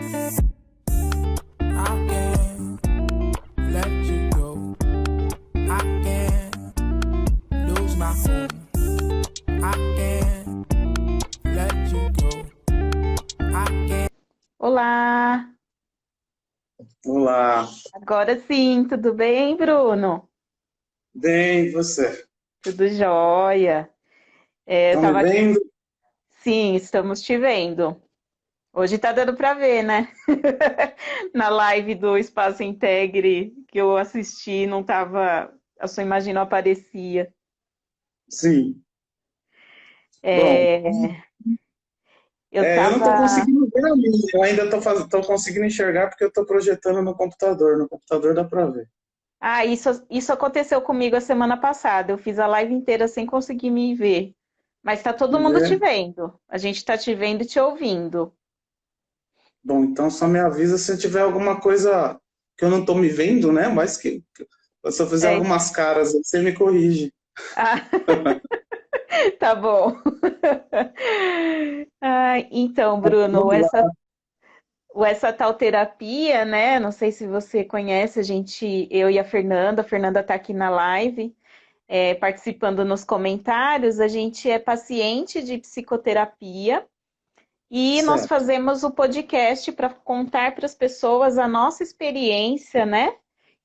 I can't let you go. I can't lose my home. I can't let you go. I can't. Olá, Olá, agora sim, tudo bem, Bruno? bem, e você? Tudo jóia. Eu Estão me tava aqui, vendo? sim, estamos te vendo. Hoje tá dando para ver, né? Na live do Espaço Integre que eu assisti, não tava, a sua imagem não aparecia. Sim. Bom, É, eu eu não estou tava, conseguindo ver a minha, eu ainda estou conseguindo enxergar porque eu estou projetando no computador dá para ver. isso aconteceu comigo a semana passada. Eu fiz a live inteira sem conseguir me ver. Mas tá todo mundo te É? vendo. A gente tá te vendo e te ouvindo. Bom, então só me avisa se tiver alguma coisa que eu não estou me vendo, né? Mas se eu fizer É, algumas caras, você me corrige. ah, tá bom. Então, Bruno, Vamos lá. essa tal terapia, né? Não sei se você conhece, eu e a Fernanda tá aqui na live, participando nos comentários. A gente é paciente de psicoterapia e nós Certo. fazemos o podcast para contar para as pessoas a nossa experiência, né?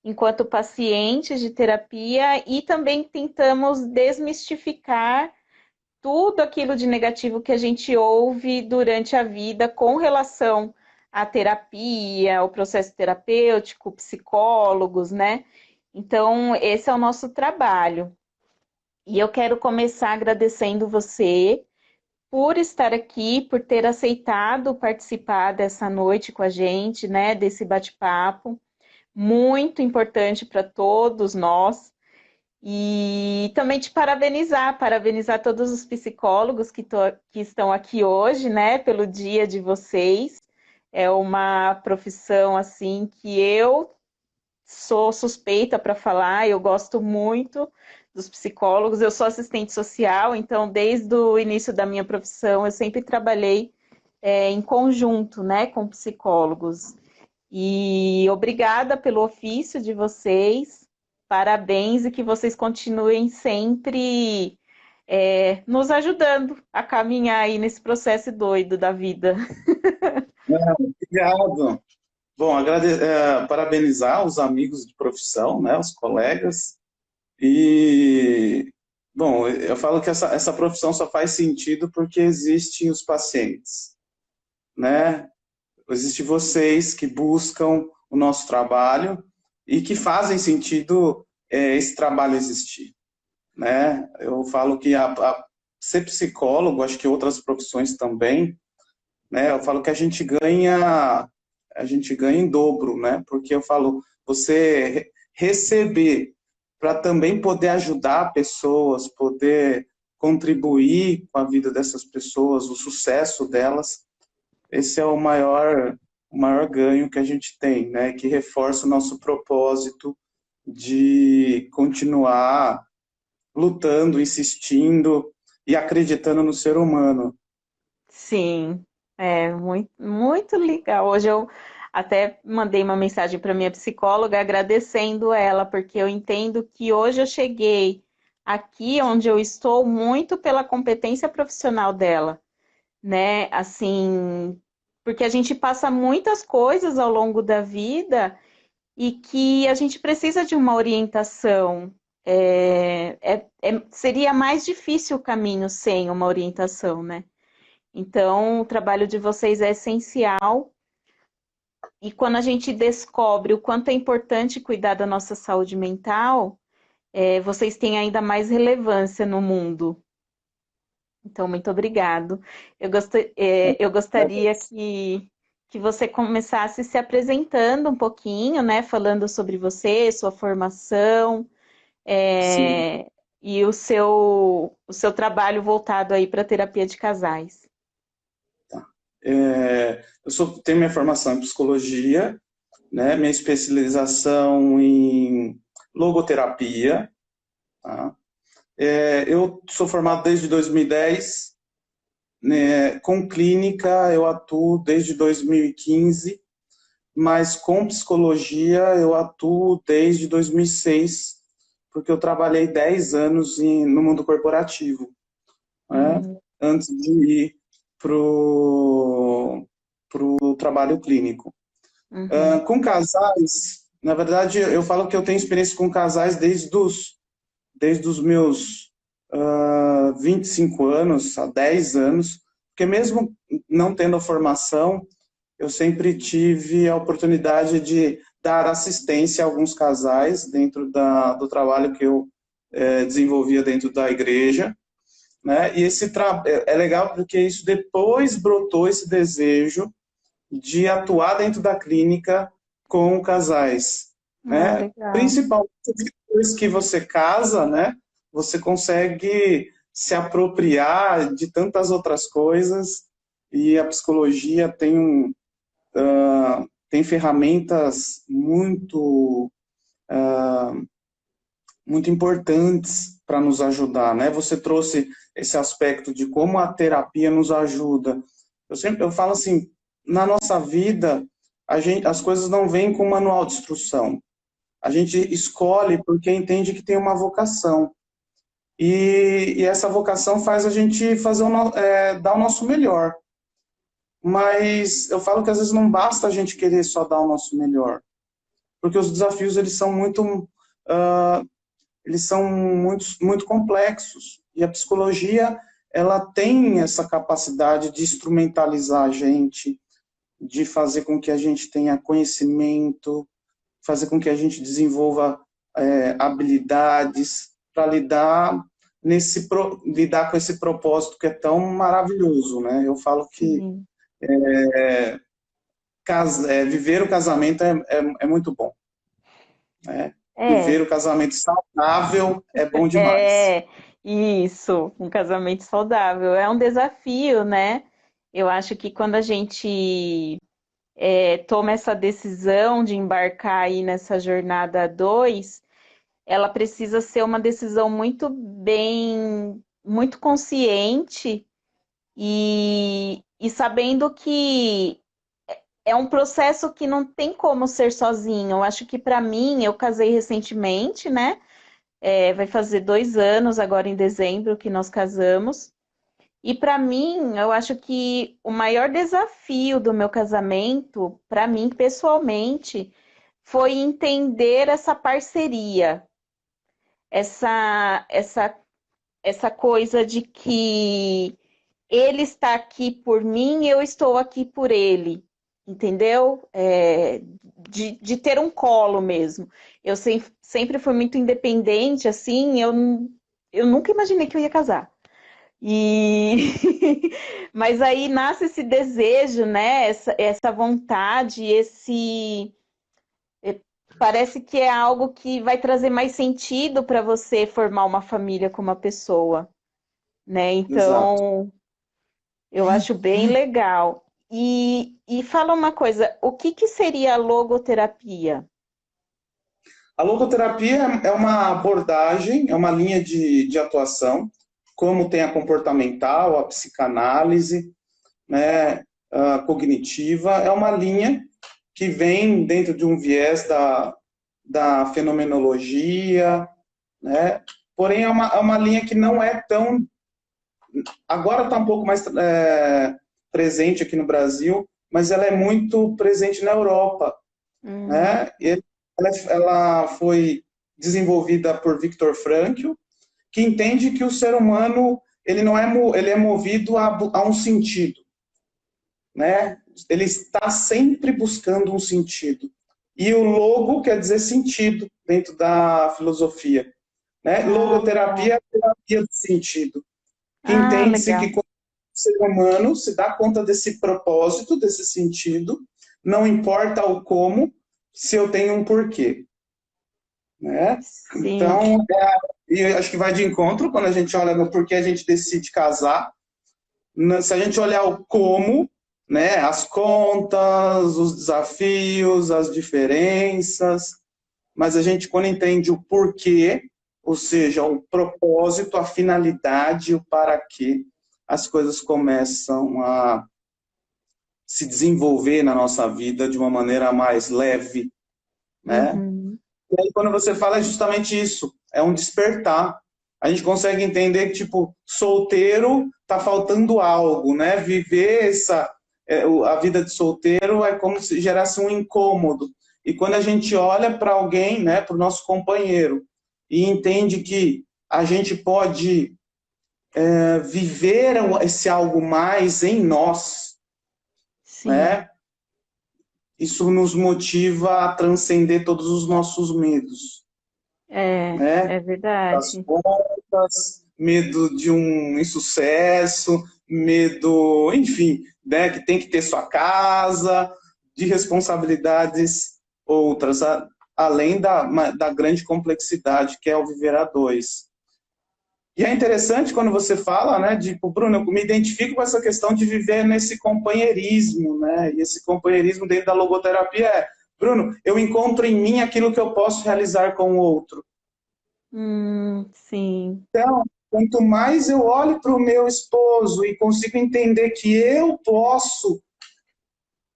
Enquanto pacientes de terapia e também tentamos desmistificar tudo aquilo de negativo que a gente ouve durante a vida com relação à terapia, ao processo terapêutico, psicólogos, né? Então, esse é o nosso trabalho. E eu quero começar agradecendo você por estar aqui, por ter aceitado participar dessa noite com a gente, né? Desse bate-papo, muito importante para todos nós. E também te parabenizar todos os psicólogos que estão aqui hoje, né, pelo dia de vocês. É uma profissão assim que eu sou suspeita para falar, eu gosto muito dos psicólogos. Eu sou assistente social, então desde o início da minha profissão eu sempre trabalhei em conjunto, né, com psicólogos. E obrigada pelo ofício de vocês, parabéns e que vocês continuem sempre nos ajudando a caminhar aí nesse processo doido da vida. Obrigado. Bom, parabenizar os amigos de profissão, né, os colegas. E, bom, eu falo que essa profissão só faz sentido porque existem os pacientes, né? Existem vocês que buscam o nosso trabalho e que fazem sentido esse trabalho existir, né? Eu falo que ser psicólogo, acho que outras profissões também, né? Eu falo que a gente ganha em dobro, né? Porque eu falo, você receber para também poder ajudar pessoas, poder contribuir com a vida dessas pessoas, o sucesso delas, esse é o maior ganho que a gente tem, né? Que reforça o nosso propósito de continuar lutando, insistindo e acreditando no ser humano. Sim, é muito, muito legal. Hoje eu até mandei uma mensagem para minha psicóloga agradecendo ela, porque eu entendo que hoje eu cheguei aqui onde eu estou muito pela competência profissional dela, né? Assim, porque a gente passa muitas coisas ao longo da vida e que a gente precisa de uma orientação. Seria mais difícil o caminho sem uma orientação, né? Então, o trabalho de vocês é essencial. E quando a gente descobre o quanto é importante cuidar da nossa saúde mental, vocês têm ainda mais relevância no mundo. Então, muito obrigado. Eu gostaria que você começasse se apresentando um pouquinho, né? Falando sobre você, sua formação, Sim. e o seu trabalho voltado aí para terapia de casais. Tenho minha formação em psicologia, né? Minha especialização em logoterapia, tá? Eu sou formado desde 2010, né, com clínica eu atuo desde 2015, mas com psicologia eu atuo desde 2006, porque eu trabalhei 10 anos no mundo corporativo, né, antes de ir para o trabalho clínico. Com casais, na verdade, eu falo que eu tenho experiência com casais desde os meus 25 anos, a 10 anos, porque mesmo não tendo a formação, eu sempre tive a oportunidade de dar assistência a alguns casais dentro do trabalho que eu desenvolvia dentro da igreja, né? E é legal porque isso depois brotou esse desejo de atuar dentro da clínica com casais, né? Legal. Principalmente depois que você casa, né? Você consegue se apropriar de tantas outras coisas e a psicologia tem ferramentas muito importantes para nos ajudar, né? Você trouxe esse aspecto de como a terapia nos ajuda. Eu falo assim, na nossa vida, as coisas não vêm com manual de instrução. A gente escolhe porque entende que tem uma vocação. E essa vocação faz a gente dar o nosso melhor. Mas eu falo que às vezes não basta a gente querer só dar o nosso melhor. Porque os desafios, eles são muito muito complexos. E a psicologia, ela tem essa capacidade de instrumentalizar a gente, de fazer com que a gente tenha conhecimento, fazer com que a gente desenvolva habilidades para lidar com esse propósito que é tão maravilhoso, né? Eu falo que viver o casamento é muito bom, né? Viver o casamento saudável é bom demais. Isso, um casamento saudável. É um desafio, né? Eu acho que quando a gente toma essa decisão de embarcar aí nessa jornada 2, ela precisa ser uma decisão muito consciente e sabendo que é um processo que não tem como ser sozinho. Eu acho que para mim, eu casei recentemente, né? Vai fazer 2 anos agora em dezembro que nós casamos. E para mim, eu acho que o maior desafio do meu casamento, para mim pessoalmente, foi entender essa parceria, essa coisa de que ele está aqui por mim e eu estou aqui por ele, entendeu? De ter um colo mesmo. Eu sempre fui muito independente, assim, eu nunca imaginei que eu ia casar. Mas aí nasce esse desejo, né? Essa vontade, parece que é algo que vai trazer mais sentido para você formar uma família com uma pessoa, né? Exato. Então, eu acho bem legal. E fala uma coisa, o que seria a logoterapia? A logoterapia é uma abordagem, é uma linha de atuação, como tem a comportamental, a psicanálise, né, a cognitiva, é uma linha que vem dentro de um viés da fenomenologia, né, porém é uma linha que não é tão... Agora está um pouco mais presente aqui no Brasil, mas ela é muito presente na Europa, né, ela foi desenvolvida por Viktor Frankl, que entende que o ser humano ele é movido a um sentido, né? Ele está sempre buscando um sentido. E o logo quer dizer sentido dentro da filosofia, né? Logoterapia é a terapia do sentido. Que entende-se que como o ser humano se dá conta desse propósito, desse sentido, não importa o como, se eu tenho um porquê, né? Sim. Então, e eu acho que vai de encontro quando a gente olha no porquê a gente decide casar. Se a gente olhar o como, né, as contas, os desafios, as diferenças, mas a gente quando entende o porquê, ou seja, o propósito, a finalidade, o para quê, as coisas começam a se desenvolver na nossa vida de uma maneira mais leve, né? Uhum. E aí, quando você fala, é justamente isso, é um despertar. A gente consegue entender que, tipo, solteiro tá faltando algo, né? Viver a vida de solteiro é como se gerasse um incômodo. E quando a gente olha para alguém, né, para o nosso companheiro, e entende que a gente pode viver esse algo mais em nós, Sim, né? Isso nos motiva a transcender todos os nossos medos, né? é Das verdade. contas, medo de um insucesso, medo, enfim, né, que tem que ter sua casa, de responsabilidades outras, além da grande complexidade que é o viver a dois. E é interessante quando você fala, né, de, Bruno, eu me identifico com essa questão de viver nesse companheirismo, né, e esse companheirismo dentro da logoterapia Bruno, eu encontro em mim aquilo que eu posso realizar com o outro. Sim, Então, quanto mais eu olho para o meu esposo e consigo entender que eu posso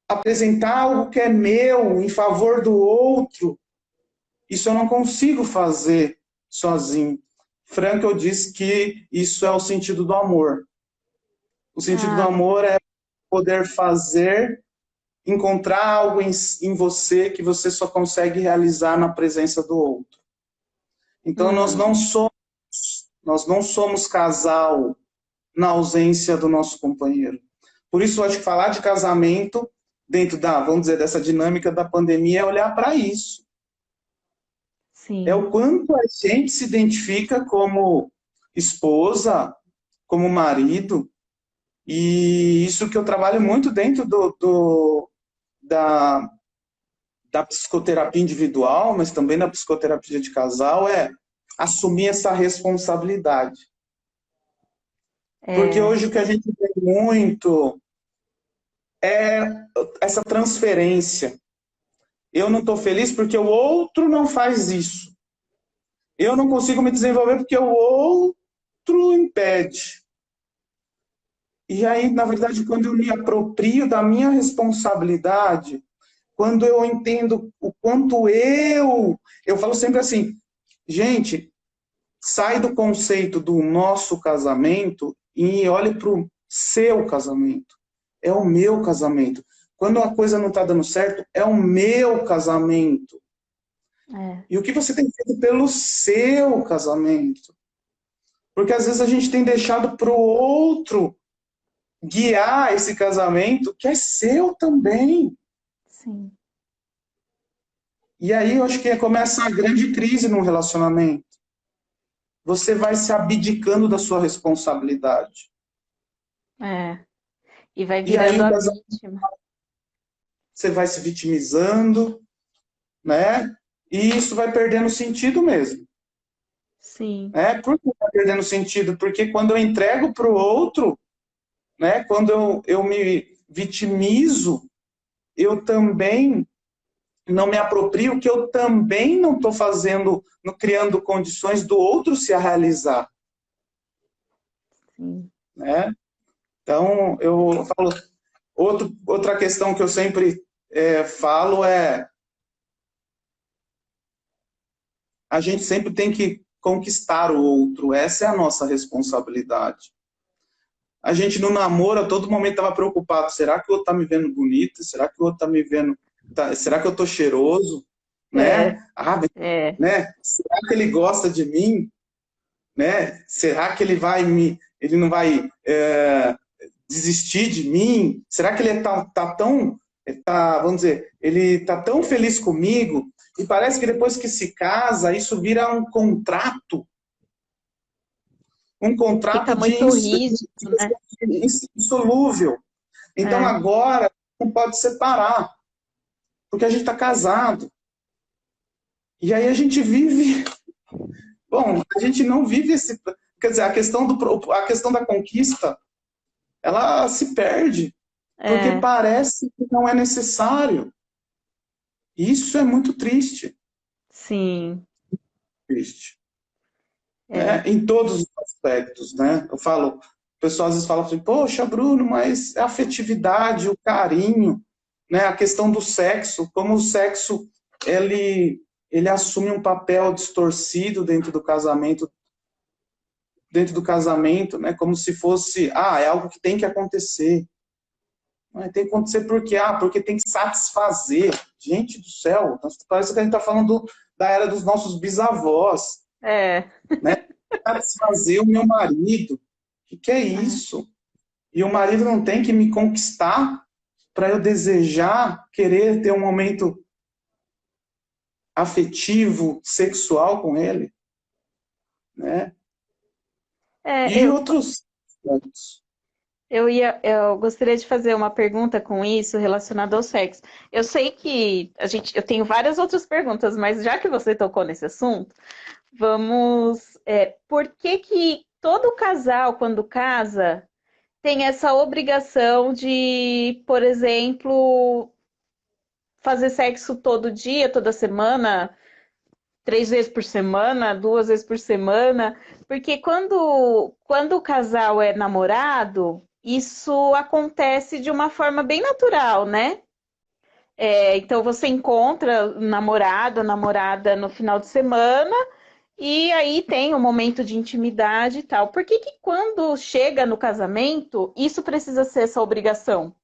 apresentar algo que é meu em favor do outro, isso eu não consigo fazer sozinho. Frankl diz que isso é o sentido do amor. O sentido do ah, amor é poder fazer, encontrar algo em você que você só consegue realizar na presença do outro. Então, hum, nós não somos casal na ausência do nosso companheiro. Por isso, eu acho que falar de casamento, dentro vamos dizer, dessa dinâmica da pandemia, é olhar para isso. É sim, o quanto a gente se identifica como esposa, como marido, e isso que eu trabalho muito dentro da, da psicoterapia individual, mas também da psicoterapia de casal, é assumir essa responsabilidade. Porque é, hoje o que a gente vê muito é essa transferência. Eu não estou feliz porque o outro não faz isso. Eu não consigo me desenvolver porque o outro impede. E aí, na verdade, quando eu me aproprio da minha responsabilidade, quando eu entendo o quanto eu falo sempre assim, gente, sai do conceito do nosso casamento e olhe para o seu casamento. É o meu casamento. Quando a coisa não está dando certo, é o meu casamento. é, E o que você tem feito pelo seu casamento? Porque às vezes a gente tem deixado para o outro guiar esse casamento que é seu também. sim, E aí eu acho que começa a grande crise no relacionamento. Você vai se abdicando da sua responsabilidade. é. E vai E aí virando o a casamento, vítima. você vai se vitimizando, né? E isso vai perdendo sentido mesmo. Sim, Né? Por que vai perdendo sentido? Porque quando eu entrego para o outro, né? Quando eu me vitimizo, eu também não me aproprio, que eu também não estou fazendo, criando condições do outro se realizar. sim. Né? Então, eu falo, outra questão que eu sempre falo é a gente sempre tem que conquistar o outro, essa é a nossa responsabilidade. A gente no namoro, a todo momento estava preocupado, será que o outro está me vendo bonita? Será que o outro está me vendo, será que eu estou cheiroso? É, Né? Ah, é, né? Será que ele gosta de mim? Né? Será que ele não vai desistir de mim? Será que ele tá tão, vamos dizer, ele tá tão feliz comigo? E parece que depois que se casa, isso vira um fica contrato muito rígido, né? insolúvel. Então É, agora não pode separar, porque a gente está casado. E aí a gente vive. Bom, a gente não vive esse. Quer dizer, a questão da conquista, ela se perde, porque é, parece que não é necessário. Isso é muito triste. sim, Triste. Né? é, Em todos os aspectos, né? Eu falo, O pessoal às vezes fala assim, poxa, Bruno, mas a afetividade, o carinho, né, a questão do sexo, como o sexo, ele assume um papel distorcido dentro do casamento, né, como se fosse, é algo que tem que acontecer. Tem que acontecer por quê? Porque tem que satisfazer. Gente do céu, parece que a gente está falando da era dos nossos bisavós. Né? Satisfazer o meu marido. O que é isso? E o marido não tem que me conquistar para eu desejar, querer ter um momento afetivo, sexual com ele. Né? Outros pontos. Eu gostaria de fazer uma pergunta com isso relacionada ao sexo. Eu sei que eu tenho várias outras perguntas, mas já que você tocou nesse assunto, vamos. Por que todo casal, quando casa, tem essa obrigação de, por exemplo, fazer sexo todo dia, toda semana, 3 vezes por semana, 2 vezes por semana? Porque quando o casal é namorado, isso acontece de uma forma bem natural, né? Então você encontra o namorado, a namorada no final de semana, e aí tem um momento de intimidade e tal. Por que quando chega no casamento, isso precisa ser essa obrigação?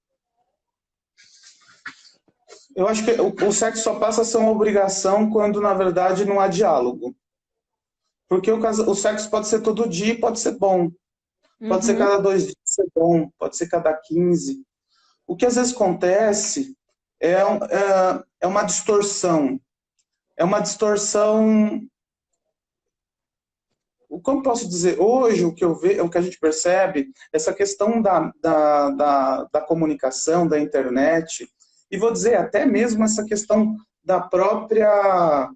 Eu acho que o sexo só passa a ser uma obrigação quando, na verdade, não há diálogo. Porque o sexo pode ser todo dia, pode ser bom. Pode ser cada 2 dias ser bom, pode ser cada 15. O que às vezes acontece é uma distorção. É uma distorção. Como posso dizer? Hoje, o que eu vejo, o que a gente percebe, essa questão da comunicação, da internet, e vou dizer até mesmo essa questão da própria.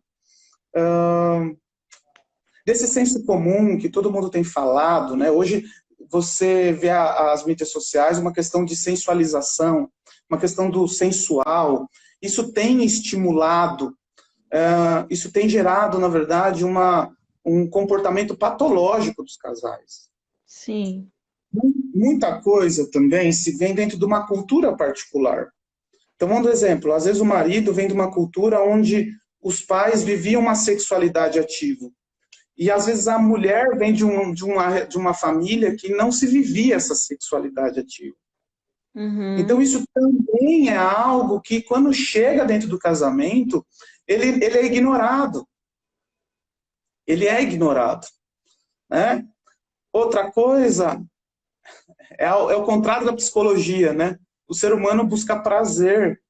Desse senso comum que todo mundo tem falado, né? Hoje você vê as mídias sociais uma questão de sensualização, uma questão do sensual. Isso tem estimulado, isso tem gerado, na verdade, um comportamento patológico dos casais. Sim. Muita coisa também se vem dentro de uma cultura particular. Então, vamos dar um exemplo. Às vezes o marido vem de uma cultura onde os pais viviam uma sexualidade ativa. E às vezes a mulher vem de uma família que não se vivia essa sexualidade ativa. Então isso também é algo que quando chega dentro do casamento, ele é ignorado. Ele é ignorado. Né? Outra coisa é o contrário da psicologia, né? O ser humano busca prazer.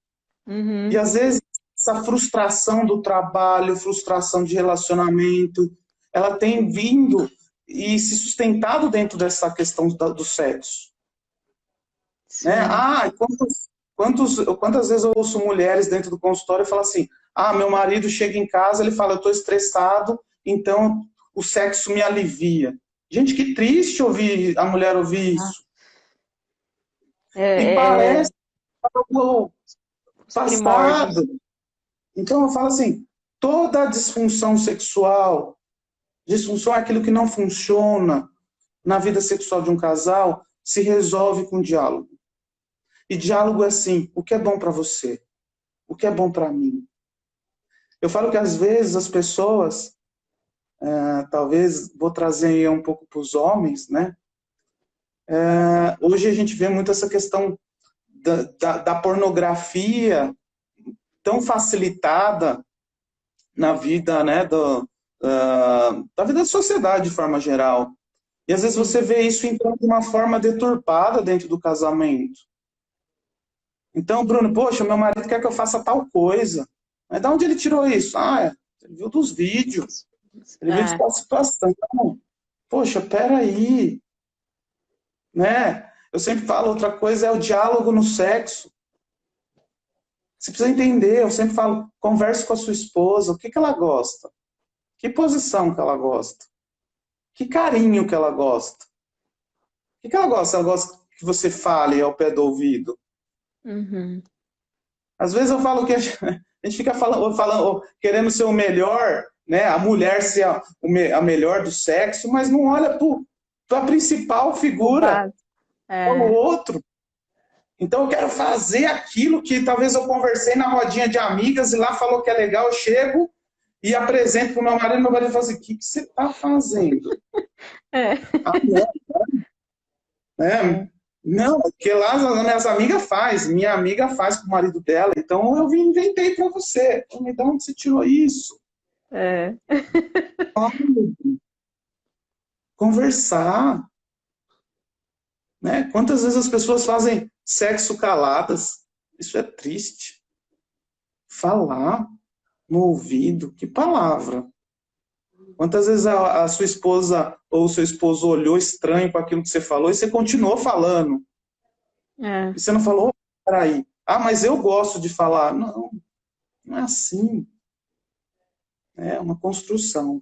E às vezes essa frustração do trabalho, frustração de relacionamento, ela tem vindo e se sustentado dentro dessa questão do sexo. Né? Quantas vezes eu ouço mulheres dentro do consultório e falam assim, meu marido chega em casa, ele fala, eu estou estressado, então o sexo me alivia. Gente, que triste ouvir a mulher ouvir isso. E parece algo passado. Então eu falo assim, toda disfunção sexual, disfunção é aquilo que não funciona na vida sexual de um casal, se resolve com diálogo. E diálogo é assim, o que é bom para você? O que é bom para mim? Eu falo que às vezes as pessoas, talvez vou trazer aí um pouco para os homens, né? Hoje a gente vê muito essa questão da pornografia tão facilitada na vida, né, da vida da sociedade de forma geral. E às vezes você vê isso então de uma forma deturpada dentro do casamento. Então, Bruno, poxa, meu marido quer que eu faça tal coisa. Mas de onde ele tirou isso? Ele viu dos vídeos. Ele viu de tal situação. Poxa, peraí. Né? Eu sempre falo, outra coisa é o diálogo no sexo. Você precisa entender, eu sempre falo, converse com a sua esposa, o que ela gosta? Que posição que ela gosta? Que carinho que ela gosta? O que ela gosta? Ela gosta que você fale ao pé do ouvido? Às vezes eu falo que a gente fica falando, querendo ser o melhor, né? A mulher ser a melhor do sexo, mas não olha tua principal figura é o outro. Então eu quero fazer aquilo que talvez eu conversei na rodinha de amigas e lá falou que é legal, eu chego e apresento para o meu marido fala assim, o que você está fazendo? Ah, não. Não, porque lá as minhas amigas faz, minha amiga faz com o marido dela, então eu inventei para você. De onde você tirou isso? Conversar. Né? Quantas vezes as pessoas fazem sexo caladas? Isso é triste. Falar no ouvido, que palavra. Quantas vezes a sua esposa ou o seu esposo olhou estranho para aquilo que você falou e você continuou falando? E você não falou, peraí, mas eu gosto de falar. Não, não é assim. É uma construção.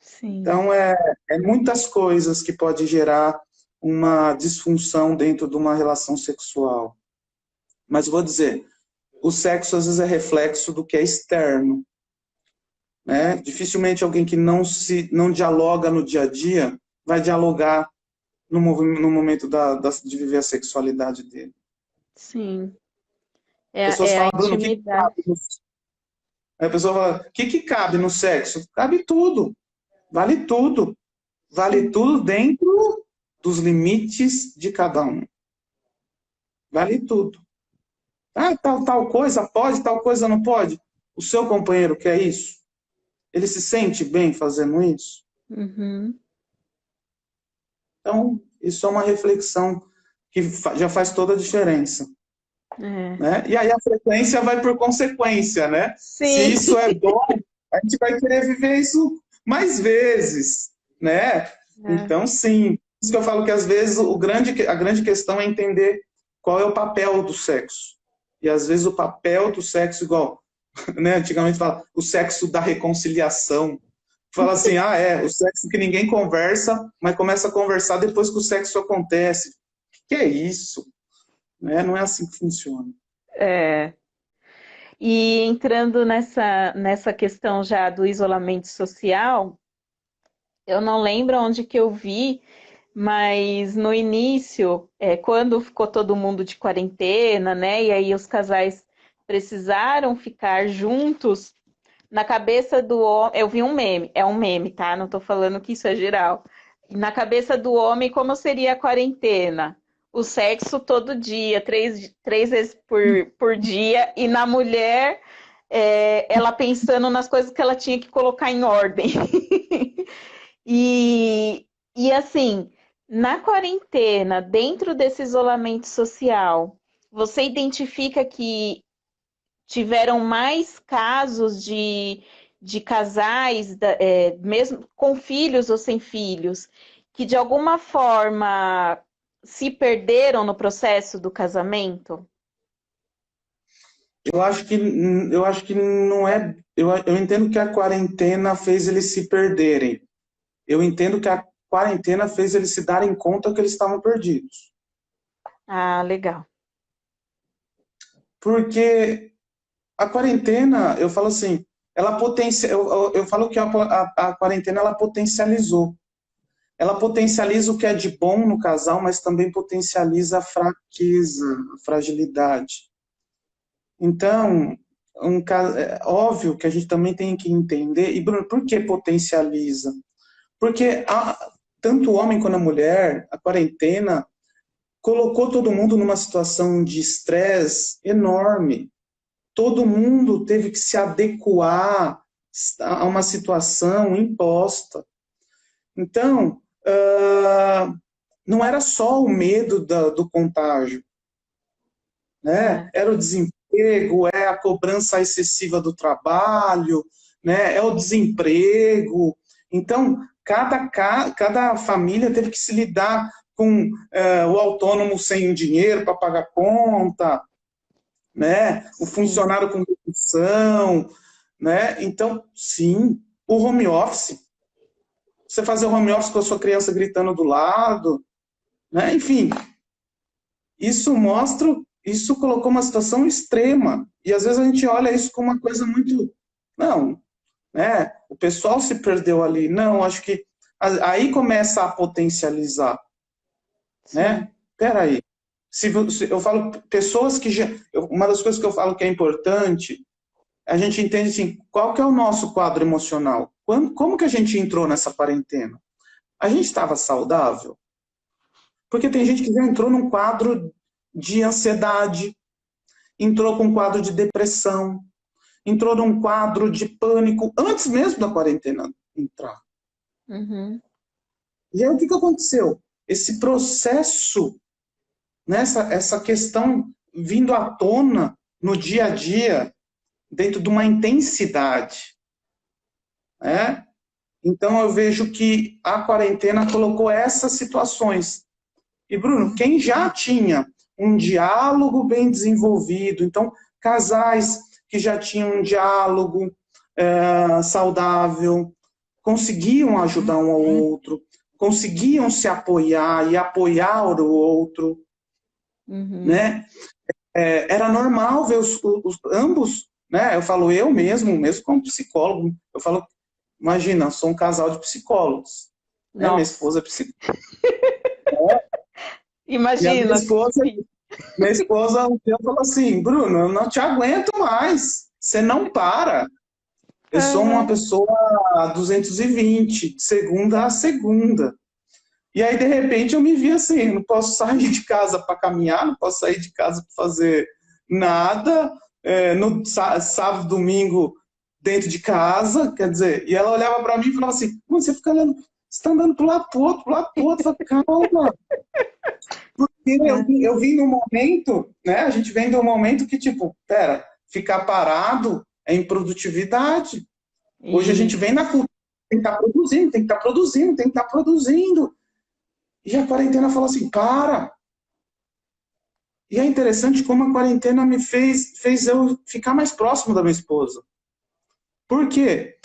Sim. Então, é muitas coisas que pode gerar uma disfunção dentro de uma relação sexual. Mas vou dizer, o sexo às vezes é reflexo do que é externo. Né? Dificilmente alguém que não dialoga no dia a dia vai dialogar no momento de viver a sexualidade dele. Sim. As pessoas falam, Bruno, a pessoa fala, o que cabe no sexo? Cabe tudo. Vale tudo. Vale tudo dentro dos limites de cada um. Vale tudo. Tal coisa pode, tal coisa não pode. O seu companheiro quer isso? Ele se sente bem fazendo isso? Uhum. Então, isso é uma reflexão que já faz toda a diferença. Né? E aí a frequência vai por consequência, né? Sim. Se isso é bom, a gente vai querer viver isso mais vezes, né? Então, sim. Por isso que eu falo que às vezes a grande questão é entender qual é o papel do sexo. E às vezes o papel do sexo, igual, né? Antigamente fala, o sexo da reconciliação. Fala assim, o sexo que ninguém conversa, mas começa a conversar depois que o sexo acontece. O que é isso? Né? Não é assim que funciona. E entrando nessa questão já do isolamento social, eu não lembro onde que eu vi, mas no início, quando ficou todo mundo de quarentena, né? E aí os casais precisaram ficar juntos, na cabeça do homem, eu vi um meme, é um meme, tá? Não tô falando que isso é geral. Na cabeça do homem, como seria a quarentena? O sexo todo dia, três vezes por dia, e na mulher, ela pensando nas coisas que ela tinha que colocar em ordem. E assim, na quarentena, dentro desse isolamento social, você identifica que tiveram mais casos de casais, mesmo com filhos ou sem filhos, que de alguma forma se perderam no processo do casamento? Eu acho que não é. Eu entendo que a quarentena fez eles se perderem. Eu entendo que a quarentena fez eles se darem conta que eles estavam perdidos. Ah, legal. Porque a quarentena, eu falo assim, eu falo que a quarentena ela potencializou. Ela potencializa o que é de bom no casal, mas também potencializa a fraqueza, a fragilidade. Então, é óbvio que a gente também tem que entender, e Bruno, por que potencializa? Porque tanto o homem quanto a mulher, a quarentena colocou todo mundo numa situação de estresse enorme. Todo mundo teve que se adequar a uma situação imposta. Então, não era só o medo do contágio, né? Era o desemprego, é a cobrança excessiva do trabalho, né? É o desemprego. Então, cada família teve que se lidar com o autônomo sem dinheiro para pagar conta, né? O funcionário com demissão, né? Então, sim, o home office. Você fazer o home office com a sua criança gritando do lado, né? Enfim, isso colocou uma situação extrema. E às vezes a gente olha isso como uma coisa muito... Não, né? O pessoal se perdeu ali. Não, acho que aí começa a potencializar, né? Peraí, se eu falo pessoas que já... Uma das coisas que eu falo que é importante, a gente entende assim, qual que é o nosso quadro emocional? Como que a gente entrou nessa quarentena? A gente estava saudável? Porque tem gente que já entrou num quadro de ansiedade, entrou com um quadro de depressão, entrou num quadro de pânico antes mesmo da quarentena entrar. Uhum. E aí o que aconteceu? Esse processo, né, essa questão vindo à tona no dia a dia, dentro de uma intensidade, né? Então eu vejo que a quarentena colocou essas situações. E Bruno, quem já tinha um diálogo bem desenvolvido, então casais que já tinham um diálogo saudável, conseguiam ajudar um ao outro, conseguiam se apoiar e apoiar o outro, né? Era normal ver ambos, né? Eu falo eu mesmo como psicólogo, eu falo, imagina, eu sou um casal de psicólogos, né? Minha esposa é psicóloga. Imagina. Minha esposa um dia falou assim, Bruno, eu não te aguento mais, você não para. Eu sou uma pessoa 220, de segunda a segunda. E aí, de repente, eu me vi assim, não posso sair de casa para caminhar, não posso sair de casa para fazer nada, no sábado, domingo, dentro de casa, quer dizer, e ela olhava para mim e falava assim, você fica olhando, você está andando para o lado pro outro, eu falei, calma. Porque eu vim num momento, né, a gente vem de um momento que, tipo, ficar parado é improdutividade. Hoje a gente vem na cultura, tem que estar produzindo, tem que estar produzindo, tem que estar produzindo. E a quarentena falou assim, para. E é interessante como a quarentena me fez eu ficar mais próximo da minha esposa. Por quê?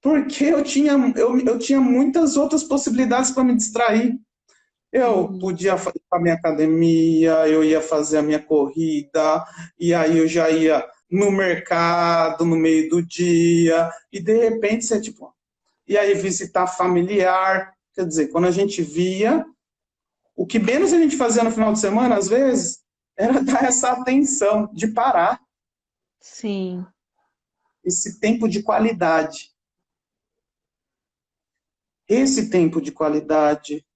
Porque eu tinha muitas outras possibilidades para me distrair. Eu podia fazer a minha academia, eu ia fazer a minha corrida, e aí eu já ia no mercado no meio do dia, e de repente você, tipo, e aí visitar familiar. Quer dizer, quando a gente via, o que menos a gente fazia no final de semana, às vezes, era dar essa atenção, de parar. Sim. Esse tempo de qualidade. Esse tempo de qualidade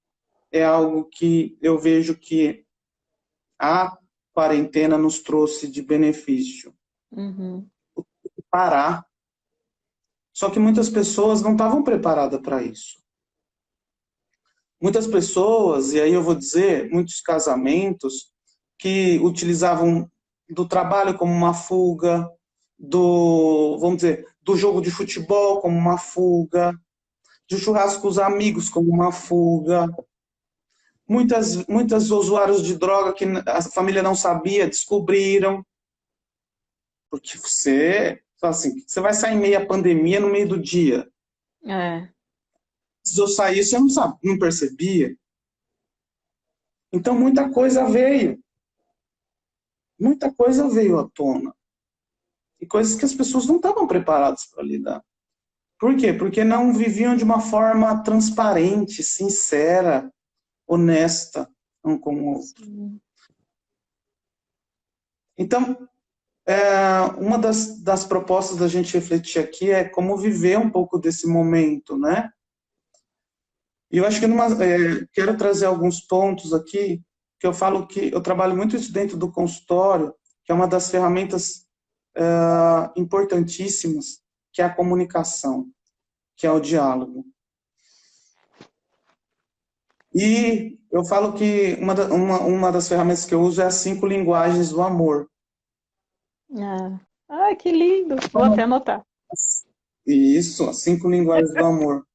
é algo que eu vejo que a quarentena nos trouxe de benefício. Parar. Só que muitas pessoas não estavam preparadas para isso. Muitas pessoas, e aí eu vou dizer, muitos casamentos que utilizavam do trabalho como uma fuga, vamos dizer, do jogo de futebol como uma fuga, de churrasco com os amigos como uma fuga. Muitas usuários de droga que a família não sabia, descobriram. Porque você vai sair em meio à pandemia, no meio do dia. Se eu sair, você não percebia. Então, muita coisa veio. Muita coisa veio à tona. E coisas que as pessoas não estavam preparadas para lidar. Por quê? Porque não viviam de uma forma transparente, sincera, honesta, um com o outro. Então, uma das propostas da gente refletir aqui é como viver um pouco desse momento, né? E eu acho que quero trazer alguns pontos aqui, que eu falo que eu trabalho muito isso dentro do consultório, que é uma das ferramentas importantíssimas, que é a comunicação, que é o diálogo. E eu falo que uma das ferramentas que eu uso é as 5 linguagens do amor. Que lindo! Vou até anotar. Isso, as 5 linguagens do amor.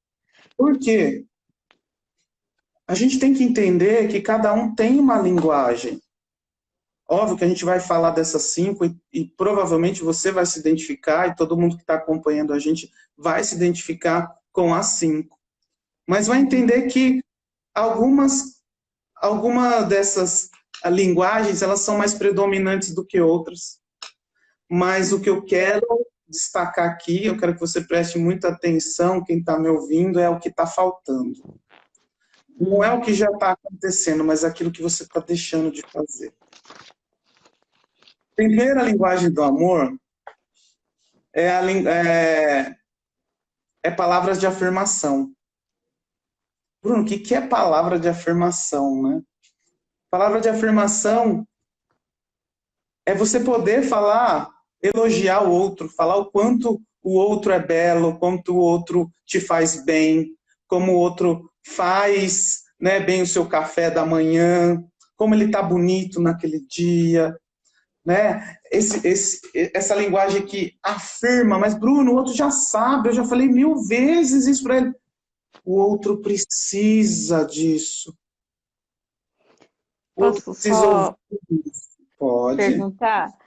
Por quê? A gente tem que entender que cada um tem uma linguagem. Óbvio que a gente vai falar dessas 5 e provavelmente você vai se identificar e todo mundo que está acompanhando a gente vai se identificar com as 5. Mas vai entender que algumas dessas linguagens, elas são mais predominantes do que outras. Mas o que eu quero destacar aqui, eu quero que você preste muita atenção, quem está me ouvindo, é o que está faltando. Não é o que já está acontecendo, mas aquilo que você está deixando de fazer. Primeira linguagem do amor é palavras de afirmação. Bruno, o que é palavra de afirmação, né? Palavra de afirmação é você poder falar, elogiar o outro, falar o quanto o outro é belo, o quanto o outro te faz bem, como o outro faz, né, bem o seu café da manhã, como ele está bonito naquele dia, né? Essa linguagem que afirma, mas Bruno, o outro já sabe, eu já falei 1000 vezes isso para ele. O outro precisa disso. O outro Posso precisa só ouvir isso. Pode. perguntar?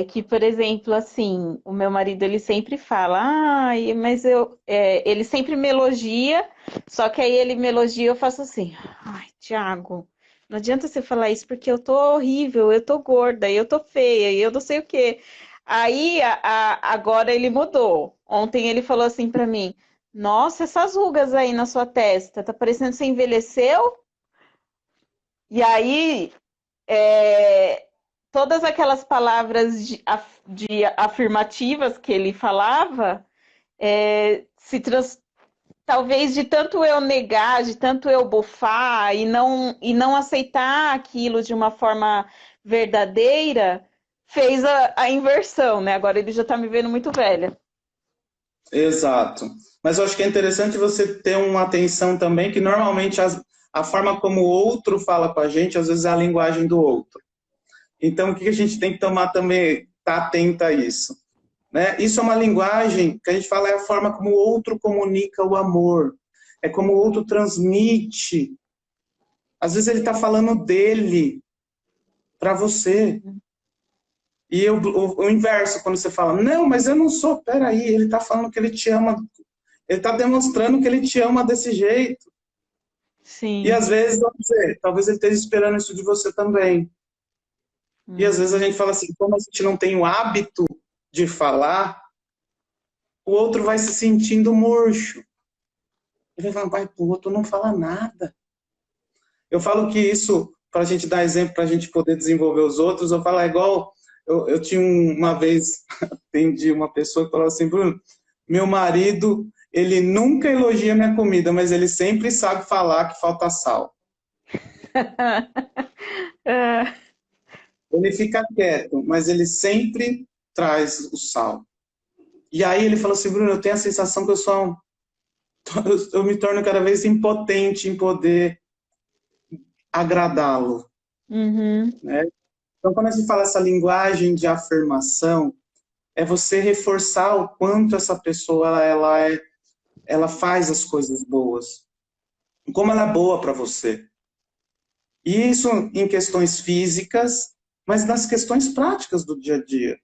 Que, por exemplo, assim, o meu marido, ele sempre fala, mas ele sempre me elogia, só que aí ele me elogia, eu faço assim, ai, Thiago, não adianta você falar isso porque eu tô horrível, eu tô gorda, eu tô feia, eu não sei o quê. Aí, agora ele mudou. Ontem ele falou assim pra mim, nossa, essas rugas aí na sua testa, tá parecendo que você envelheceu? E aí, é, todas aquelas palavras de afirmativas que ele falava, talvez de tanto eu negar, de tanto eu bufar e não aceitar aquilo de uma forma verdadeira, fez a inversão, né? Agora ele já tá me vendo muito velha. Exato. Mas eu acho que é interessante você ter uma atenção também, que normalmente a forma como o outro fala com a gente, às vezes é a linguagem do outro. Então, o que a gente tem que tomar também, estar atento a isso, né? Isso é uma linguagem que a gente fala, é a forma como o outro comunica o amor, é como o outro transmite. Às vezes ele está falando dele para você. E o inverso, quando você fala, não, mas eu não sou, peraí, ele está falando que ele te ama, ele está demonstrando que ele te ama desse jeito. Sim. E às vezes, vamos dizer, talvez ele esteja esperando isso de você também. E às vezes a gente fala assim, como a gente não tem o hábito de falar, o outro vai se sentindo murcho. Ele vai falar, pai, o outro não fala nada. Eu falo que isso, para a gente dar exemplo, para a gente poder desenvolver os outros, eu falo, é igual, eu tinha uma vez, atendi uma pessoa que falou assim, Bruno, meu marido, ele nunca elogia minha comida, mas ele sempre sabe falar que falta sal. Ele fica quieto, mas ele sempre traz o sal. E aí ele falou assim, Bruno, eu tenho a sensação que eu me torno cada vez impotente em poder agradá-lo. Uhum. Né? Então, quando a gente fala essa linguagem de afirmação, é você reforçar o quanto essa pessoa ela faz as coisas boas. Como ela é boa para você. E isso em questões físicas, mas nas questões práticas do dia a dia.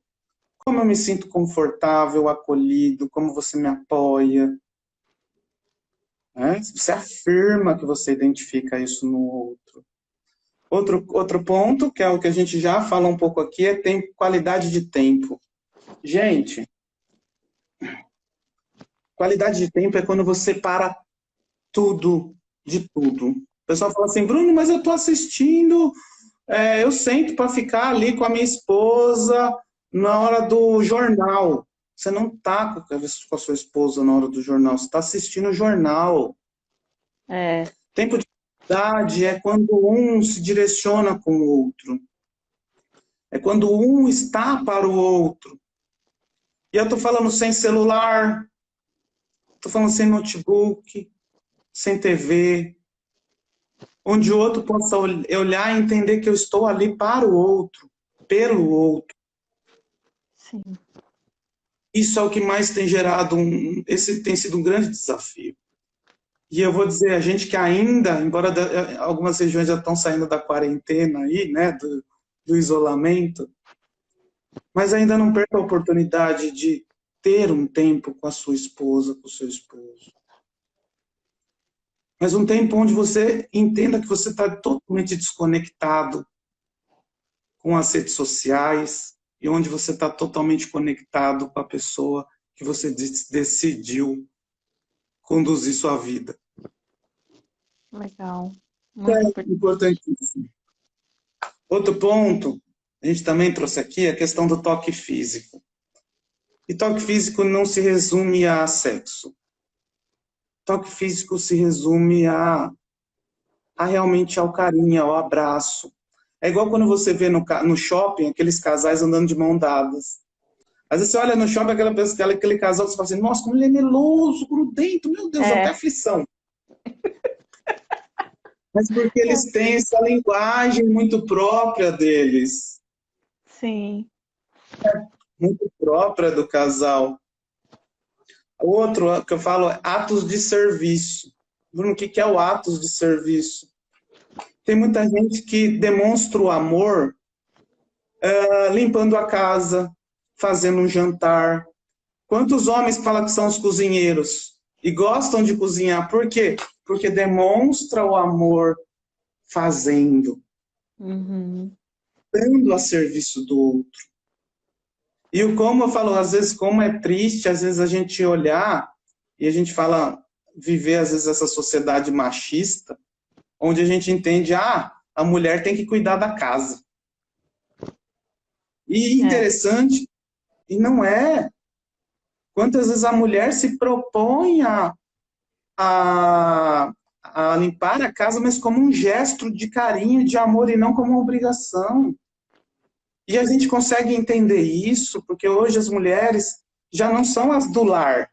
Como eu me sinto confortável, acolhido, como você me apoia. Né? Você afirma que você identifica isso no outro. Outro ponto, que é o que a gente já falou um pouco aqui, é qualidade de tempo. Gente, qualidade de tempo é quando você para tudo, de tudo. O pessoal fala assim, Bruno, mas eu estou assistindo, eu sento para ficar ali com a minha esposa na hora do jornal. Você não está com a sua esposa na hora do jornal, você está assistindo o jornal. Tempo de qualidade é quando um se direciona com o outro. É quando um está para o outro. E eu estou falando sem celular, estou falando sem notebook, sem TV, onde o outro possa olhar e entender que eu estou ali para o outro, pelo outro. Sim. Isso é o que mais tem gerado, esse tem sido um grande desafio. E eu vou dizer, a gente que ainda, embora algumas regiões já estão saindo da quarentena aí, né, do isolamento, mas ainda não perca a oportunidade de ter um tempo com a sua esposa, com o seu esposo. Mas um tempo onde você entenda que você está totalmente desconectado com as redes sociais e onde você está totalmente conectado com a pessoa que você decidiu conduzir sua vida. Legal. Muito importante. Importantíssimo. Outro ponto, a gente também trouxe aqui a questão do toque físico. E toque físico não se resume a sexo. Toque físico se resume a realmente ao carinho, ao abraço. É igual quando você vê no shopping aqueles casais andando de mão dadas. Às vezes você olha no shopping aquele casal, você fala assim, nossa, como ele é meloso, grudento, meu Deus, até aflição. Mas porque eles têm essa linguagem muito própria deles. Sim. Muito própria do casal. Outro que eu falo é atos de serviço. Bruno, o que é o atos de serviço? Tem muita gente que demonstra o amor limpando a casa, fazendo um jantar. Quantos homens falam que são os cozinheiros e gostam de cozinhar? Por quê? Porque demonstra o amor fazendo, dando a serviço do outro. E como eu falo, às vezes, como é triste, às vezes a gente olhar e a gente fala, viver às vezes essa sociedade machista, onde a gente entende, a mulher tem que cuidar da casa. E interessante, e não é. Quantas vezes a mulher se propõe a limpar a casa, mas como um gesto de carinho, de amor, e não como uma obrigação. E a gente consegue entender isso, porque hoje as mulheres já não são as do lar.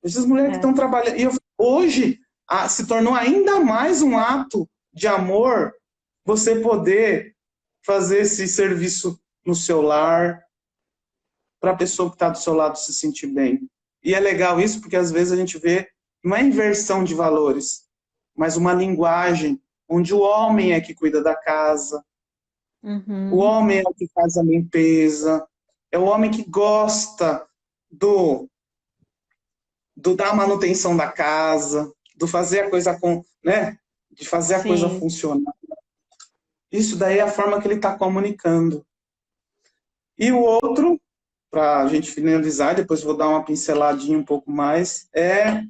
Hoje as mulheres que estão trabalhando... E hoje se tornou ainda mais um ato de amor você poder fazer esse serviço no seu lar, para a pessoa que está do seu lado se sentir bem. E é legal isso, porque às vezes a gente vê uma inversão de valores, mas uma linguagem onde o homem é que cuida da casa, o homem é o que faz a limpeza, é o homem que gosta da manutenção da casa, do fazer a coisa de fazer a coisa funcionar. Isso daí é a forma que ele está comunicando. E o outro, para a gente finalizar, depois vou dar uma pinceladinha um pouco mais, é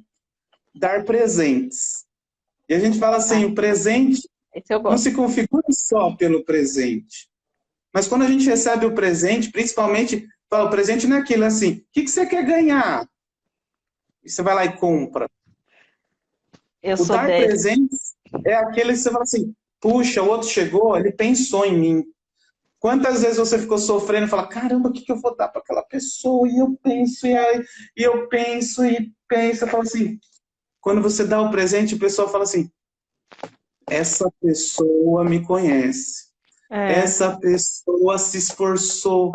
dar presentes. E a gente fala assim, o presente não se configura só pelo presente. Mas quando a gente recebe o presente, principalmente, o presente não é aquilo assim, o que você quer ganhar? E você vai lá e compra. O dar presentes é aquele que você fala assim, puxa, o outro chegou, ele pensou em mim. Quantas vezes você ficou sofrendo e fala, caramba, o que eu vou dar para aquela pessoa? E eu penso, eu falo assim, quando você dá o presente, o pessoal fala assim, essa pessoa me conhece. Essa pessoa se esforçou.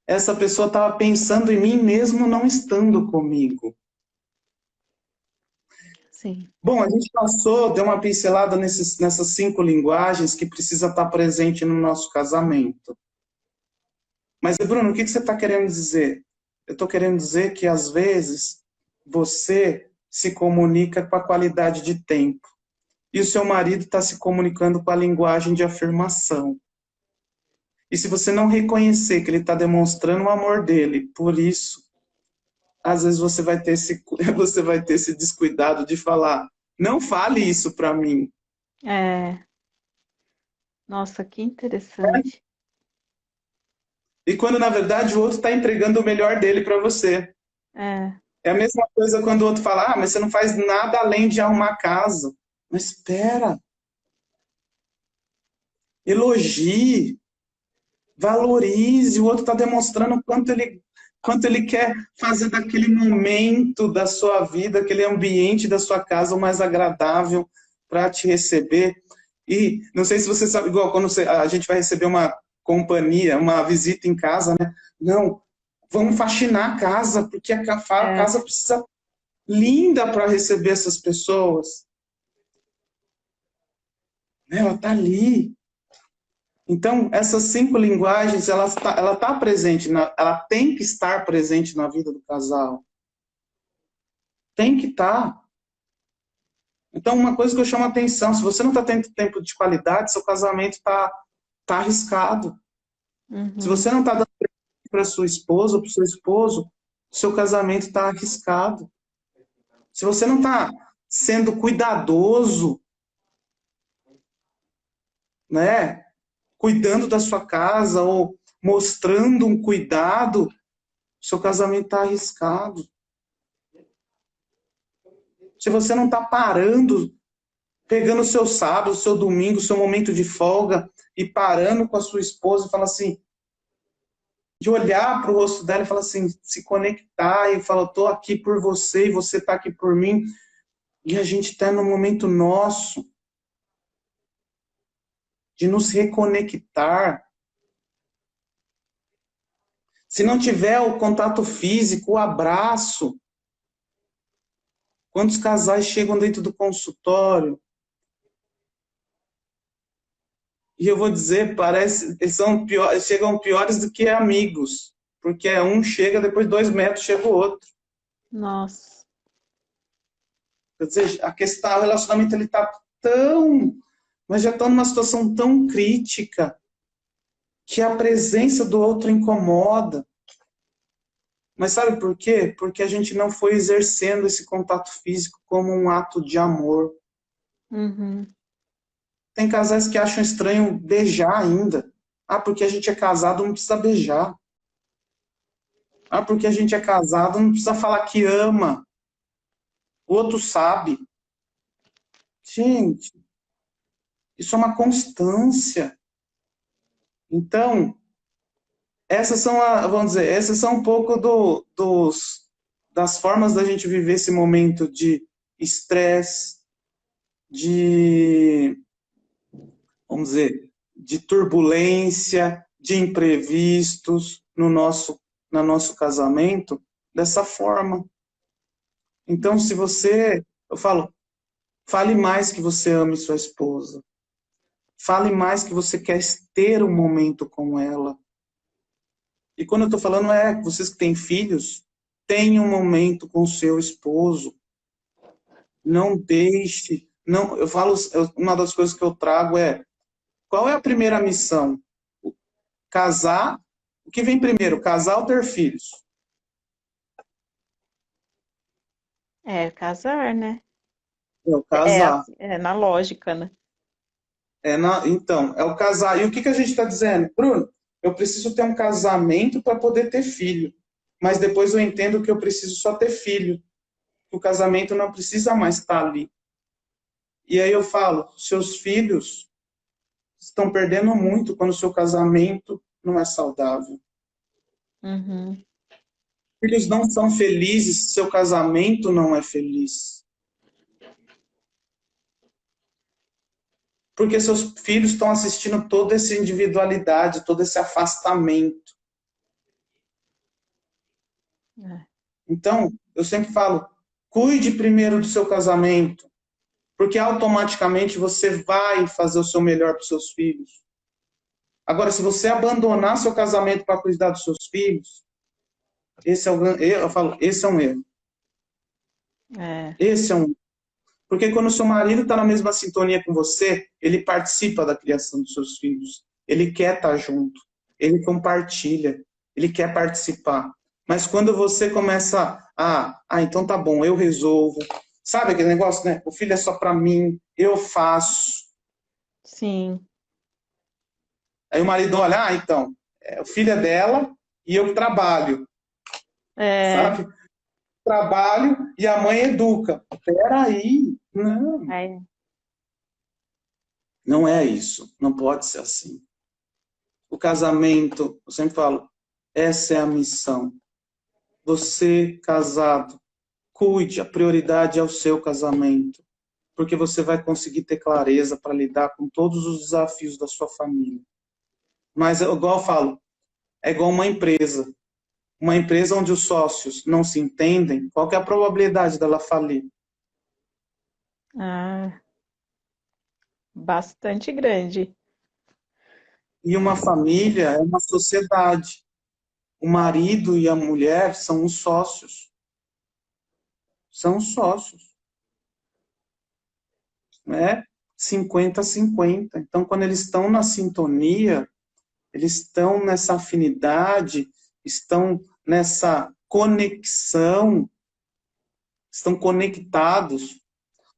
Essa pessoa estava pensando em mim mesmo não estando comigo. Sim. Bom, a gente deu uma pincelada nessas 5 linguagens que precisa estar presente no nosso casamento. Mas, Bruno, o que você está querendo dizer? Eu estou querendo dizer que, às vezes, você se comunica com a qualidade de tempo. E o seu marido está se comunicando com a linguagem de afirmação. E se você não reconhecer que ele está demonstrando o amor dele, por isso, às vezes você vai ter esse descuidado de falar, não fale isso para mim. Nossa, que interessante. E quando, na verdade, o outro está entregando o melhor dele para você. É a mesma coisa quando o outro fala, mas você não faz nada além de arrumar a casa. Mas espera. Elogie. Valorize. O outro está demonstrando quanto ele quer fazer daquele momento da sua vida, aquele ambiente da sua casa o mais agradável para te receber. E não sei se você sabe, igual quando a gente vai receber uma companhia, uma visita em casa, né? Não, vamos faxinar a casa, porque a casa precisa linda para receber essas pessoas. Ela está ali. Então, essas 5 linguagens, ela tá presente, ela tem que estar presente na vida do casal. Tem que estar. Então, uma coisa que eu chamo a atenção, se você não está tendo tempo de qualidade, seu casamento está arriscado. Se Uhum. você não está dando para sua esposa ou para o seu esposo, seu casamento está arriscado. Se você não está sendo cuidadoso, né, cuidando da sua casa ou mostrando um cuidado, seu casamento está arriscado. Se você não está parando, pegando o seu sábado, o seu domingo, o seu momento de folga e parando com a sua esposa e falar assim, de olhar para o rosto dela e falar assim, se conectar e falar, estou aqui por você e você está aqui por mim. E a gente está no momento nosso de nos reconectar. Se não tiver o contato físico, o abraço. Quantos casais chegam dentro do consultório? E eu vou dizer, parece, eles chegam piores do que amigos. Porque um chega, depois 2 metros chega o outro. Nossa. Quer dizer, a questão, o relacionamento, ele está tão... Mas já está numa situação tão crítica que a presença do outro incomoda. Mas sabe por quê? Porque a gente não foi exercendo esse contato físico como um ato de amor. Uhum. Tem casais que acham estranho beijar ainda. Ah, porque a gente é casado, não precisa beijar. Ah, porque a gente é casado, não precisa falar que ama. O outro sabe. Gente, isso é uma constância. Então, essas são, vamos dizer, essas são um pouco das formas da gente viver esse momento de estresse, de, vamos dizer, de turbulência, de imprevistos no nosso casamento, dessa forma. Então, se você, eu falo, fale mais que você ame sua esposa. Fale mais que você quer ter um momento com ela. E quando eu estou falando vocês que têm filhos, tenham um momento com o seu esposo. Não deixe, não, eu falo, uma das coisas que eu trago qual é a primeira missão? Casar. O que vem primeiro, casar ou ter filhos? É, casar, né? É o É, casar. é na lógica, né? Então, é o casar. E o que a gente está dizendo? Bruno, eu preciso ter um casamento para poder ter filho. Mas depois eu entendo que eu preciso só ter filho. O casamento não precisa mais estar ali. E aí eu falo, seus filhos estão perdendo muito quando o seu casamento não é saudável. Uhum. Filhos não são felizes se seu casamento não é feliz. Porque seus filhos estão assistindo toda essa individualidade, todo esse afastamento. É. Então, eu sempre falo, cuide primeiro do seu casamento, porque automaticamente você vai fazer o seu melhor para os seus filhos. Agora, se você abandonar seu casamento para cuidar dos seus filhos, eu falo, esse é um erro. É. Esse é um. Porque quando o seu marido está na mesma sintonia com você, ele participa da criação dos seus filhos. Ele quer estar junto. Ele compartilha. Ele quer participar. Mas quando você começa então tá bom, eu resolvo. Sabe aquele negócio, né? O filho é só para mim, eu faço. Sim. Aí o marido olha, então, o filho é dela e eu trabalho. É. Sabe? Trabalho e a mãe educa. Peraí, não. É. Não é isso. Não pode ser assim. O casamento, eu sempre falo, essa é a missão. Você, casado, cuide, a prioridade é o seu casamento. Porque você vai conseguir ter clareza para lidar com todos os desafios da sua família. Mas, igual eu falo, é igual uma empresa. Uma empresa onde os sócios não se entendem, qual que é a probabilidade dela falir? Ah, bastante grande. E uma família é uma sociedade. O marido e a mulher são os sócios. São os sócios. Né? 50-50. Então, quando eles estão na sintonia, eles estão nessa afinidade, estão nessa conexão, estão conectados,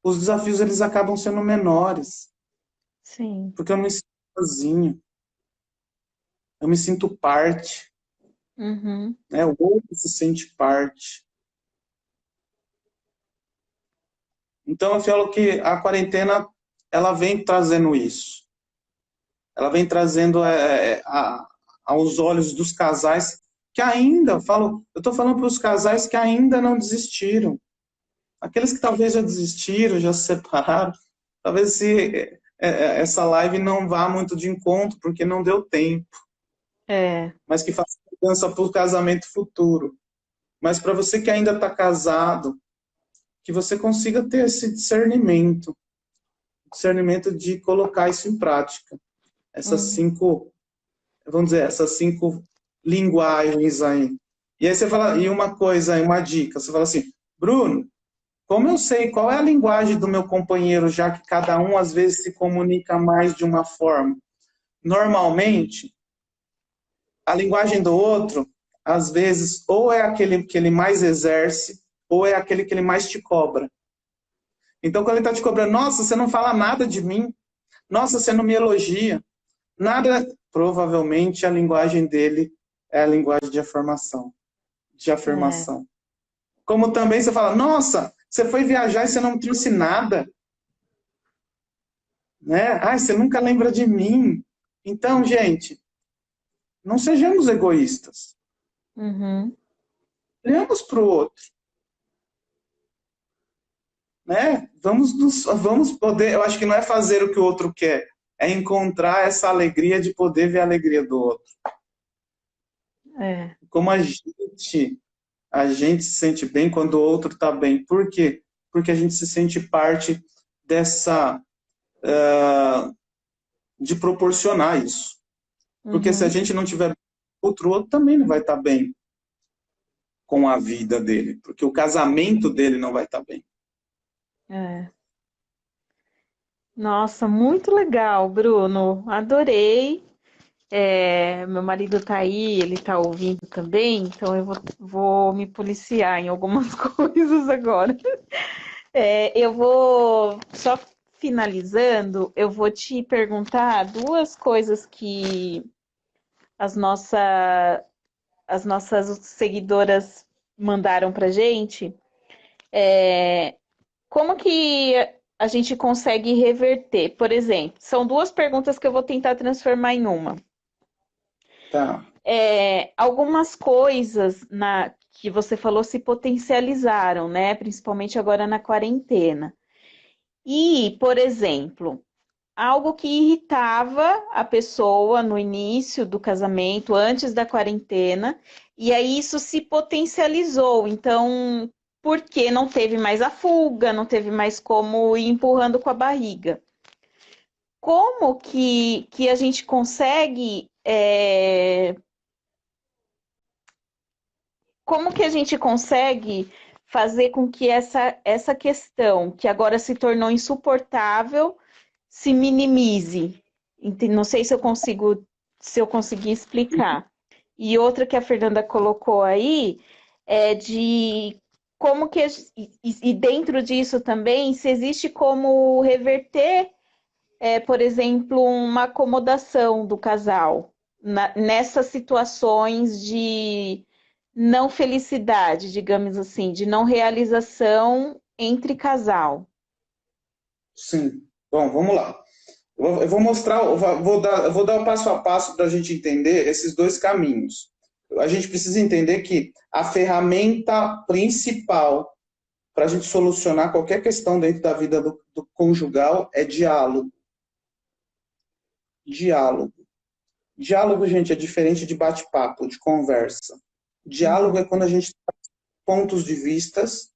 os desafios eles acabam sendo menores, Sim. porque eu não me sinto sozinho, eu me sinto parte, Uhum. né? O outro se sente parte. Então eu falo que a quarentena ela vem trazendo isso, ela vem trazendo aos olhos dos casais que ainda, eu estou falando para os casais que ainda não desistiram. Aqueles que talvez já desistiram, já se separaram, talvez essa live não vá muito de encontro, porque não deu tempo, mas que faça mudança para o casamento futuro. Mas para você que ainda está casado, que você consiga ter esse discernimento de colocar isso em prática. Essas 5, vamos dizer, essas 5 linguagens aí. E aí você fala, e uma coisa, uma dica, você fala assim, Bruno, como eu sei qual é a linguagem do meu companheiro, já que cada um às vezes se comunica mais de uma forma? Normalmente, a linguagem do outro, às vezes, ou é aquele que ele mais exerce, ou é aquele que ele mais te cobra. Então, quando ele está te cobrando, nossa, você não fala nada de mim, nossa, você não me elogia, nada, provavelmente a linguagem dele é a linguagem de afirmação. Como também você fala, nossa, você foi viajar e você não me trouxe nada. Né? Ai, você nunca lembra de mim. Então, gente, não sejamos egoístas. Olhamos para o outro. Né? Vamos poder, eu acho que não é fazer o que o outro quer, é encontrar essa alegria de poder ver a alegria do outro. Como a gente se sente bem quando o outro está bem. Por quê? Porque a gente se sente parte dessa... de proporcionar isso. Porque se a gente não tiver o outro também não vai estar bem com a vida dele, porque o casamento dele não vai estar bem. Nossa, muito legal, Bruno. Adorei. Meu marido tá aí, ele tá ouvindo também, então eu vou me policiar em algumas coisas agora. Eu vou, só finalizando, eu vou te perguntar 2 coisas que as nossas seguidoras mandaram pra gente. Como que a gente consegue reverter? Por exemplo, são 2 perguntas que eu vou tentar transformar em uma. Tá. Algumas coisas que você falou se potencializaram, né? Principalmente agora na quarentena. E, por exemplo, algo que irritava a pessoa no início do casamento, antes da quarentena, e aí isso se potencializou. Então, porque não teve mais a fuga, não teve mais como ir empurrando com a barriga. Como que a gente consegue... Como que a gente consegue fazer com que essa questão, que agora se tornou insuportável, se minimize? Não sei se eu consegui explicar. E outra que a Fernanda colocou aí é de como que e dentro disso também se existe como reverter, por exemplo, uma acomodação do casal nessas situações de não felicidade, digamos assim, de não realização entre casal. Sim. Bom, vamos lá. Eu vou mostrar, eu vou dar o passo a passo para a gente entender esses 2 caminhos. A gente precisa entender que a ferramenta principal para a gente solucionar qualquer questão dentro da vida do conjugal é diálogo. Diálogo. Diálogo, gente, é diferente de bate-papo, de conversa. Diálogo é quando a gente tem pontos de vistas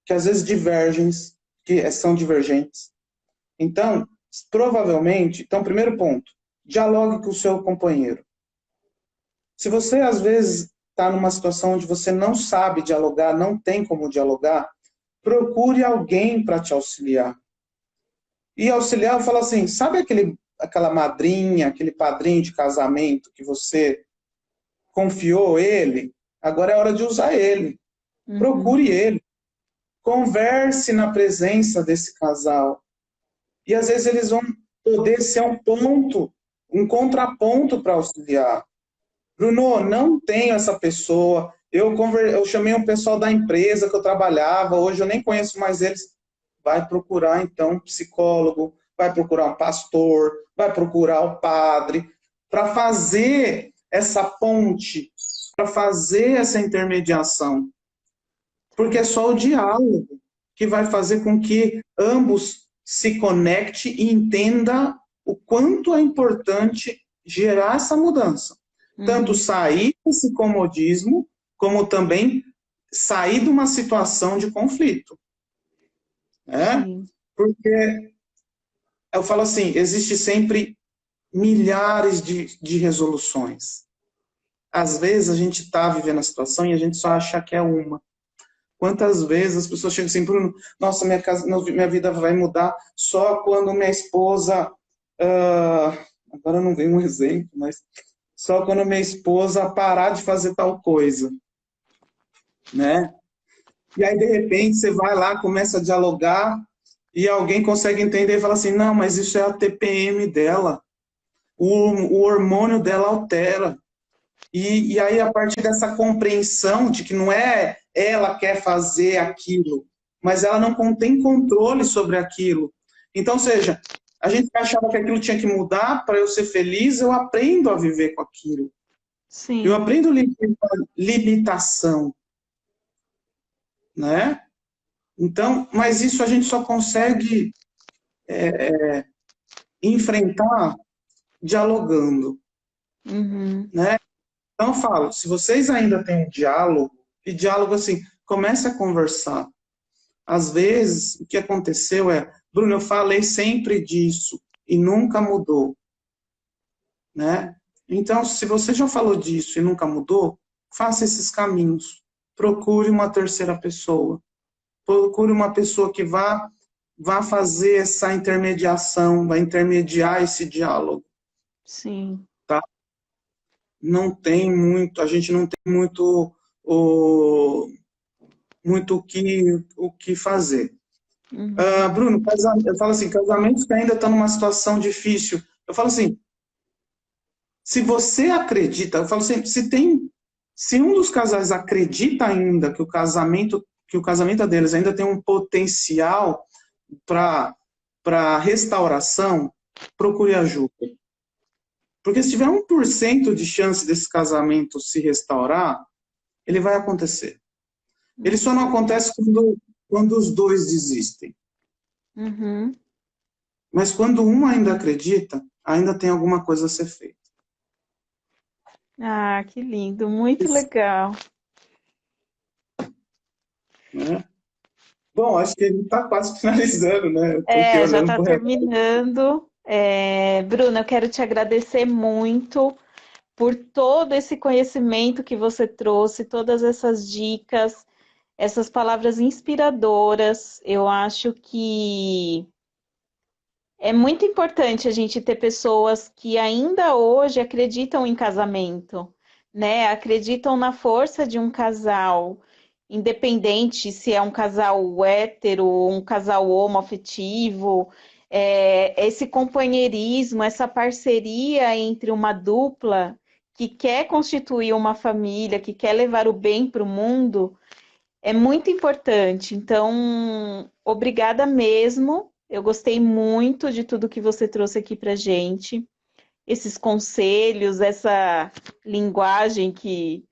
que às vezes divergem, que são divergentes. Então, provavelmente, primeiro ponto, dialogue com o seu companheiro. Se você, às vezes, está numa situação onde você não sabe dialogar, não tem como dialogar, procure alguém para te auxiliar. E auxiliar, eu falo assim, sabe aquela madrinha, aquele padrinho de casamento que você confiou ele, agora é hora de usar ele. Procure ele. Converse na presença desse casal. E às vezes eles vão poder ser um ponto, um contraponto para auxiliar. Bruno, não tenho essa pessoa. Eu chamei um pessoal da empresa que eu trabalhava, hoje eu nem conheço mais eles. Vai procurar, então, um psicólogo, vai procurar um pastor, vai procurar o padre, para fazer essa ponte, para fazer essa intermediação. Porque é só o diálogo que vai fazer com que ambos se conectem e entendam o quanto é importante gerar essa mudança. Tanto sair desse comodismo, como também sair de uma situação de conflito. Né? Porque, eu falo assim, existe sempre milhares de resoluções. Às vezes a gente está vivendo a situação e a gente só acha que é uma. Quantas vezes as pessoas chegam assim, Bruno, nossa, minha vida vai mudar só quando minha esposa... agora não vem um exemplo, mas... Só quando minha esposa parar de fazer tal coisa. Né? E aí, de repente, você vai lá, começa a dialogar, e alguém consegue entender e fala assim, não, mas isso é a TPM dela. O hormônio dela altera. E aí, a partir dessa compreensão de que não é ela quer fazer aquilo, mas ela não tem controle sobre aquilo. Então, seja, a gente achava que aquilo tinha que mudar para eu ser feliz, eu aprendo a viver com aquilo. Sim. Eu aprendo limitação. Né? Então, mas isso a gente só consegue enfrentar dialogando. Né? Então, eu falo, se vocês ainda têm um diálogo, e diálogo assim, comece a conversar. Às vezes, o que aconteceu é, Bruno, eu falei sempre disso e nunca mudou. Né? Então, se você já falou disso e nunca mudou, faça esses caminhos. Procure uma terceira pessoa. Procure uma pessoa que vá fazer essa intermediação, vai intermediar esse diálogo. Sim. Tá? Não tem muito, a gente não tem muito o que fazer. Bruno, eu falo assim, casamentos que ainda estão numa situação difícil. Eu falo assim, se você acredita, eu falo assim, se um dos casais acredita ainda que o casamento deles ainda tem um potencial para restauração, procure ajuda. Porque se tiver 1% de chance desse casamento se restaurar, ele vai acontecer. Ele só não acontece quando os dois desistem. Mas quando um ainda acredita, ainda tem alguma coisa a ser feita. Ah, que lindo, muito legal. Né? Bom, acho que a gente está quase finalizando, né? Já está terminando. Bruna, eu quero te agradecer muito por todo esse conhecimento que você trouxe, todas essas dicas, essas palavras inspiradoras. Eu acho que é muito importante a gente ter pessoas que ainda hoje acreditam em casamento, né? Acreditam na força de um casal, independente se é um casal hétero, um casal homoafetivo, esse companheirismo, essa parceria entre uma dupla que quer constituir uma família, que quer levar o bem para o mundo, é muito importante. Então, obrigada mesmo. Eu gostei muito de tudo que você trouxe aqui para gente. Esses conselhos, essa linguagem que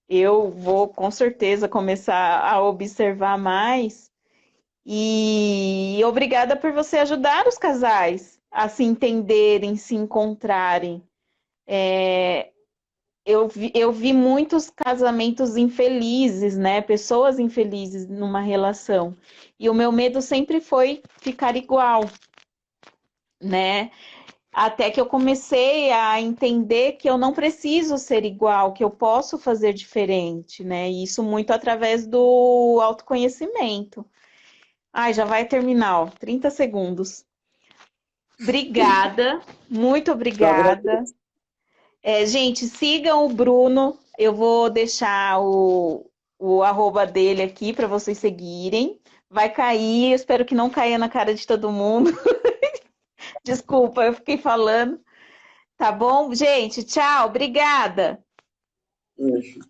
eu vou com certeza começar a observar mais. E obrigada por você ajudar os casais a se entenderem, se encontrarem. Eu vi muitos casamentos infelizes, né? Pessoas infelizes numa relação. E o meu medo sempre foi ficar igual, né? Até que eu comecei a entender que eu não preciso ser igual, que eu posso fazer diferente, né? E isso muito através do autoconhecimento. Ai, já vai terminar, ó, 30 segundos. Obrigada, muito Eu obrigada. agradeço. Gente, sigam o Bruno. Eu vou deixar o arroba dele aqui para vocês seguirem. Vai cair, eu espero que não caia na cara de todo mundo. Desculpa, eu fiquei falando. Tá bom? Gente, tchau, obrigada. Beijo.